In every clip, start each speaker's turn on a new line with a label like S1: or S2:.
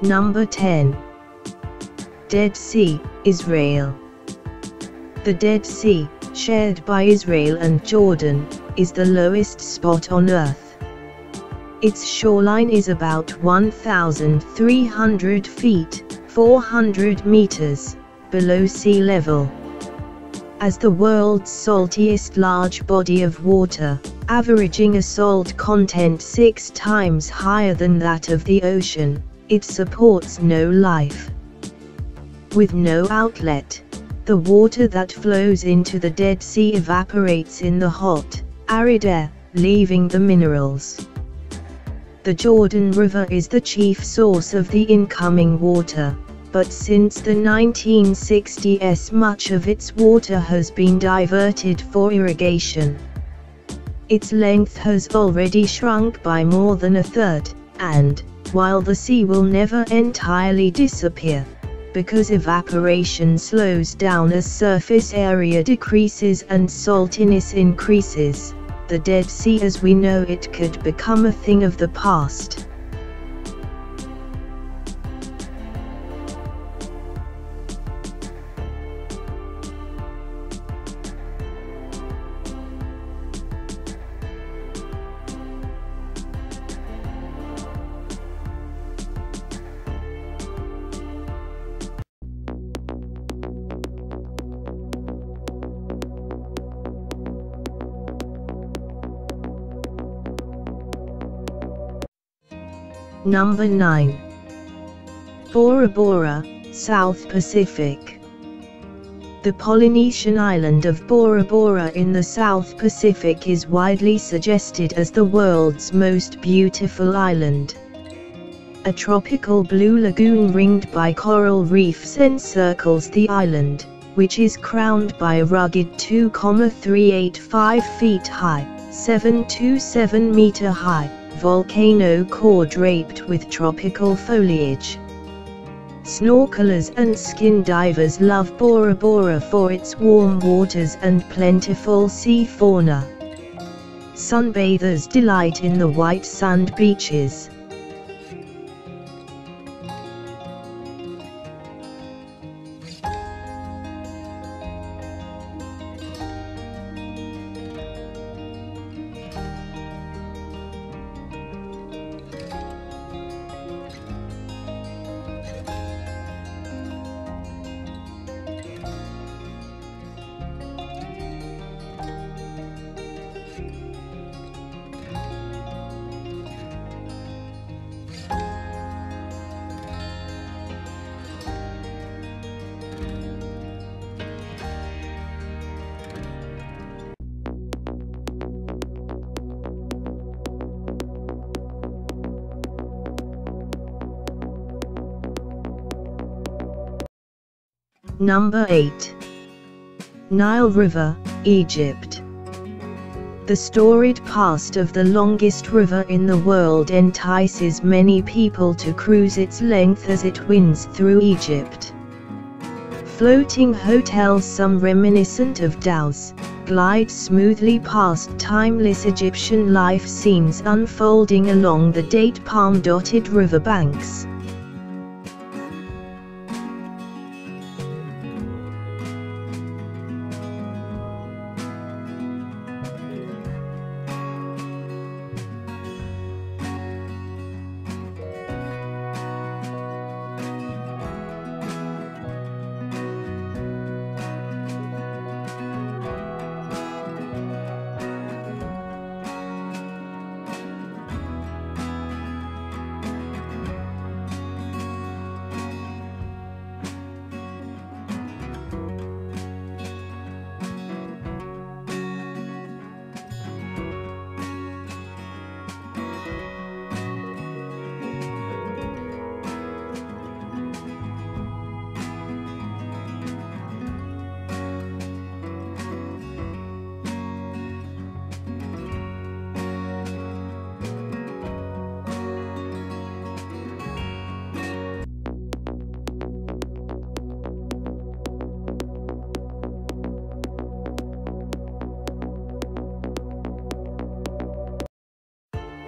S1: Number 10. Dead Sea, Israel. The Dead Sea, shared by Israel and Jordan, is the lowest spot on Earth. Its shoreline is about 1,300 feet, 400 meters, below sea level. As the world's saltiest large body of water, averaging a salt content 6 times higher than that of the ocean, it supports no life. With no outlet, the water that flows into the Dead Sea evaporates in the hot, arid air, leaving the minerals. The Jordan River is the chief source of the incoming water, but since the 1960s much of its water has been diverted for irrigation. Its length has already shrunk by more than a third, and, while the sea will never entirely disappear, because evaporation slows down as surface area decreases and saltiness increases, the Dead Sea as we know it could become a thing of the past. Number 9. Bora-Bora, South Pacific. The Polynesian island of Bora-Bora in the South Pacific is widely suggested as the world's most beautiful island. A tropical blue lagoon ringed by coral reefs encircles the island, which is crowned by a rugged 2,385 feet high, 727 meter high, volcano core draped with tropical foliage. Snorkelers and skin divers love Bora-Bora for its warm waters and plentiful sea fauna. Sunbathers delight in the white sand beaches. Number 8. Nile River, Egypt. The storied past of the longest river in the world entices many people to cruise its length as it winds through Egypt. Floating hotels, some reminiscent of dhows, glide smoothly past timeless Egyptian life scenes unfolding along the date palm-dotted riverbanks.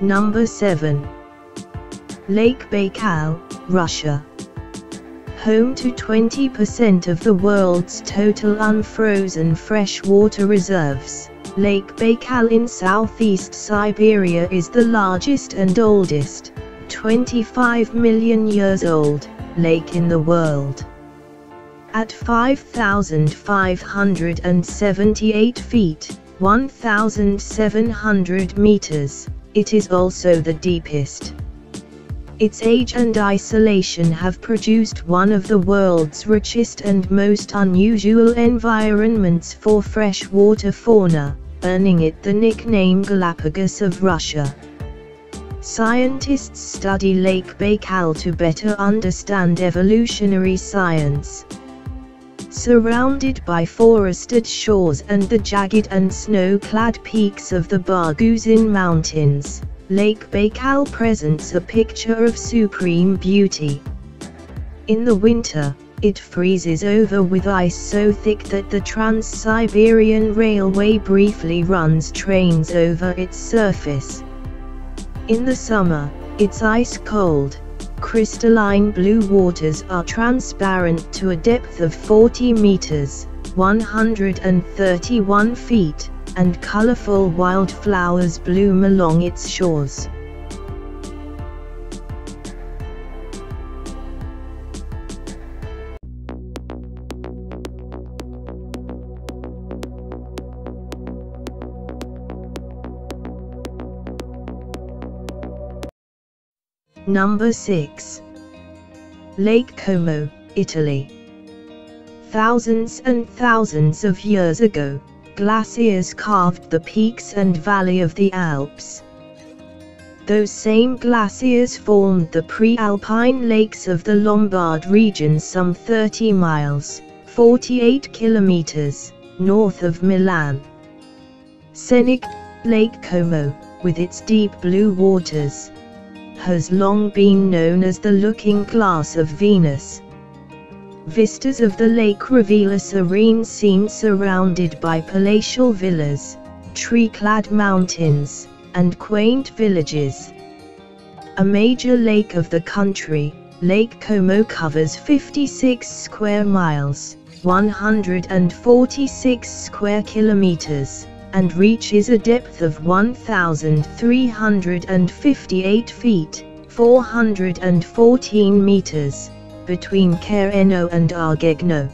S1: Number 7. Lake Baikal, Russia. Home to 20% of the world's total unfrozen freshwater reserves, Lake Baikal in southeast Siberia is the largest and oldest, 25 million years old, lake in the world. At 5,578 feet, 1,700 meters, it is also the deepest. Its age and isolation have produced one of the world's richest and most unusual environments for freshwater fauna, earning it the nickname Galapagos of Russia. Scientists study Lake Baikal to better understand evolutionary science. Surrounded by forested shores and the jagged and snow-clad peaks of the Barguzin Mountains, Lake Baikal presents a picture of supreme beauty. In the winter, it freezes over with ice so thick that the Trans-Siberian Railway briefly runs trains over its surface. In the summer, its ice-cold, crystalline blue waters are transparent to a depth of 40 meters, 131 feet, and colorful wildflowers bloom along its shores. Number 6. Lake Como, Italy. Thousands and thousands of years ago, glaciers carved the peaks and valley of the Alps. Those same glaciers formed the pre-alpine lakes of the Lombard region some 30 miles, 48 kilometers, north of Milan. Scenic Lake Como, with its deep blue waters, has long been known as the looking glass of Venus. Vistas of the lake reveal a serene scene surrounded by palatial villas, tree-clad mountains, and quaint villages. A major lake of the country, Lake Como covers 56 square miles, 146 square kilometers, and reaches a depth of 1,358 feet, 414 meters, between Careno and Argegno.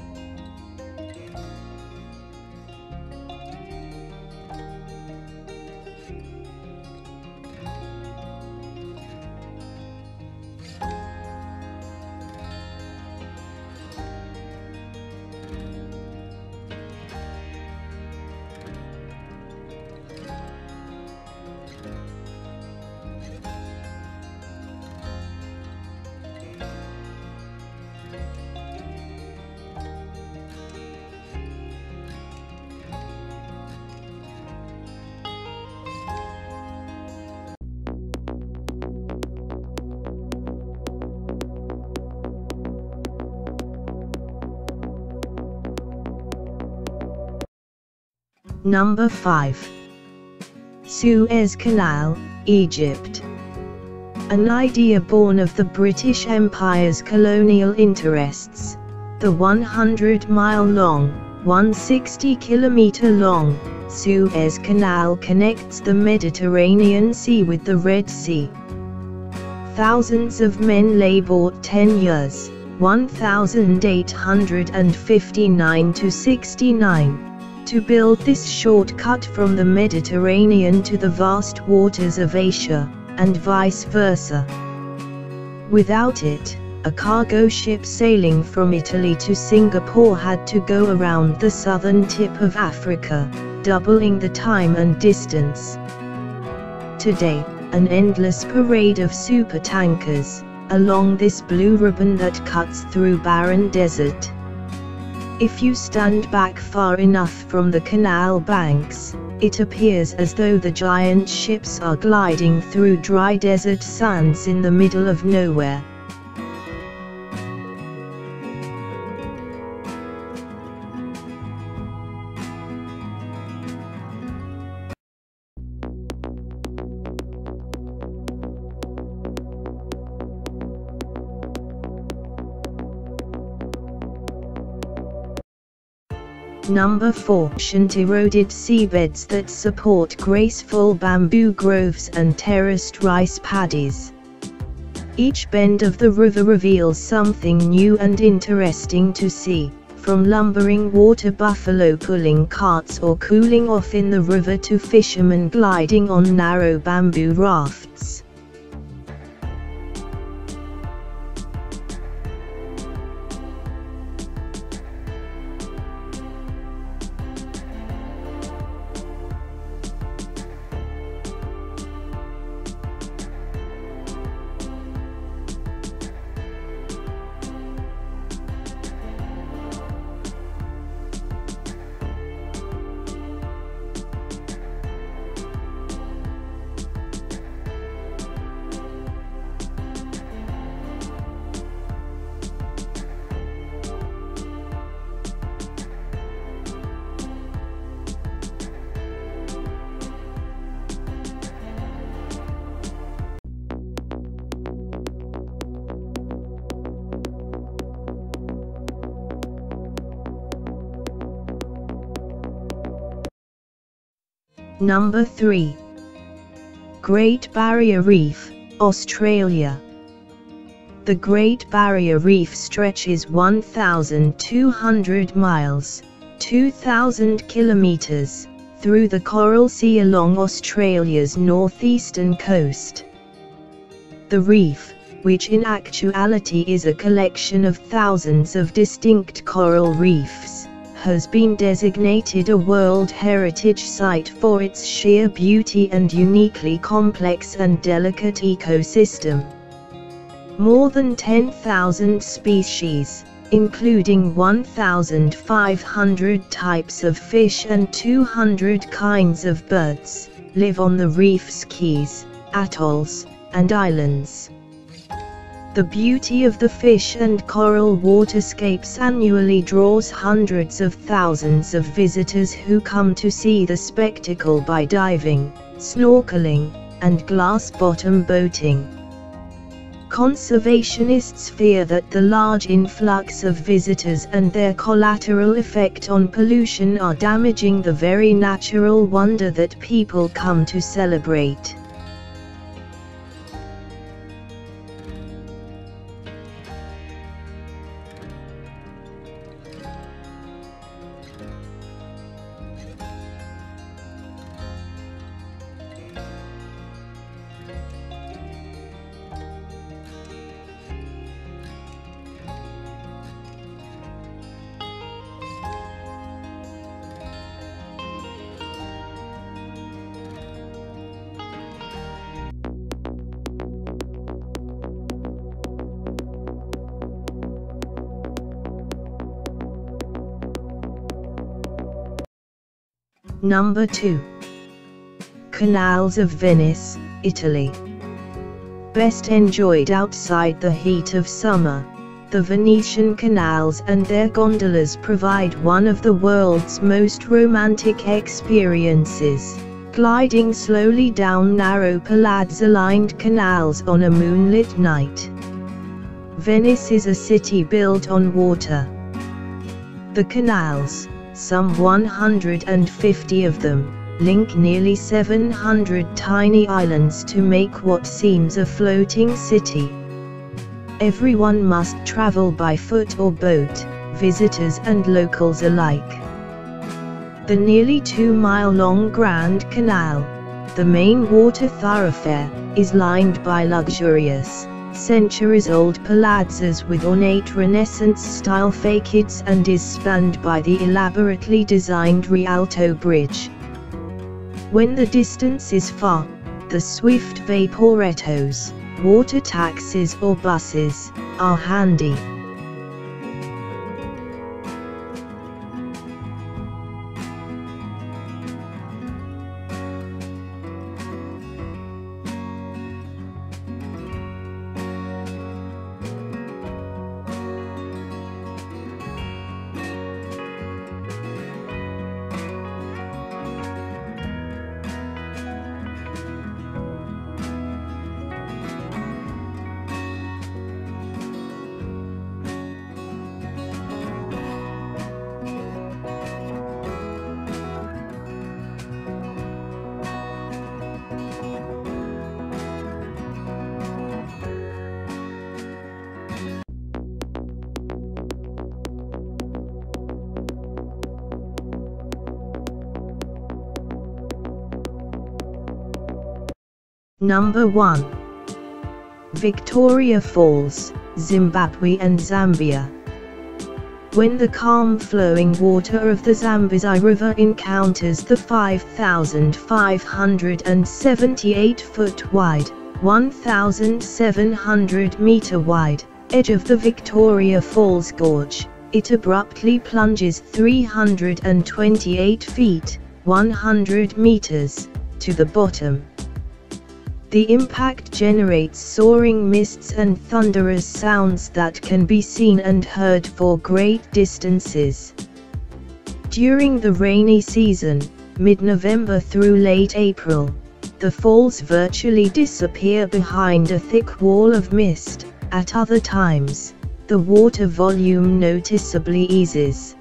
S1: Number 5. Suez Canal, Egypt. An idea born of the British Empire's colonial interests, the 100-mile-long, 160-kilometer-long, Suez Canal connects the Mediterranean Sea with the Red Sea. Thousands of men labored 10 years, 1859 to 69. To build this shortcut from the Mediterranean to the vast waters of Asia, and vice versa. Without it, a cargo ship sailing from Italy to Singapore had to go around the southern tip of Africa, doubling the time and distance. Today, an endless parade of supertankers, along this blue ribbon that cuts through barren desert. If you stand back far enough from the canal banks, it appears as though the giant ships are gliding through dry desert sands in the middle of nowhere. Number 4. Ancient eroded seabeds that support graceful bamboo groves and terraced rice paddies. Each bend of the river reveals something new and interesting to see, from lumbering water buffalo pulling carts or cooling off in the river to fishermen gliding on narrow bamboo rafts. Number 3. Great Barrier Reef, Australia. The Great Barrier Reef stretches 1,200 miles, 2,000 kilometers, through the Coral Sea along Australia's northeastern coast. The reef, which in actuality is a collection of thousands of distinct coral reefs, has been designated a World Heritage Site for its sheer beauty and uniquely complex and delicate ecosystem. More than 10,000 species, including 1,500 types of fish and 200 kinds of birds, live on the reef's keys, atolls, and islands. The beauty of the fish and coral waterscapes annually draws hundreds of thousands of visitors who come to see the spectacle by diving, snorkeling, and glass-bottom boating. Conservationists fear that the large influx of visitors and their collateral effect on pollution are damaging the very natural wonder that people come to celebrate. Number 2. Canals of Venice, Italy. Best enjoyed outside the heat of summer, the Venetian canals and their gondolas provide one of the world's most romantic experiences, gliding slowly down narrow palazzo-lined canals on a moonlit night. Venice is a city built on water. The canals, some 150 of them, link nearly 700 tiny islands to make what seems a floating city. Everyone must travel by foot or boat, visitors and locals alike. The nearly 2-mile-long Grand Canal, the main water thoroughfare, is lined by luxurious, centuries-old palazzas with ornate Renaissance-style facades and is spanned by the elaborately designed Rialto Bridge. When the distance is far, the swift vaporettos, water taxis or buses, are handy. Number 1. Victoria Falls, Zimbabwe and Zambia. When the calm flowing water of the Zambezi River encounters the 5,578-foot wide, 1,700-meter wide, edge of the Victoria Falls Gorge, it abruptly plunges 328 feet, 100 meters, to the bottom. The impact generates soaring mists and thunderous sounds that can be seen and heard for great distances. During the rainy season, mid-November through late April, the falls virtually disappear behind a thick wall of mist. At other times, the water volume noticeably eases.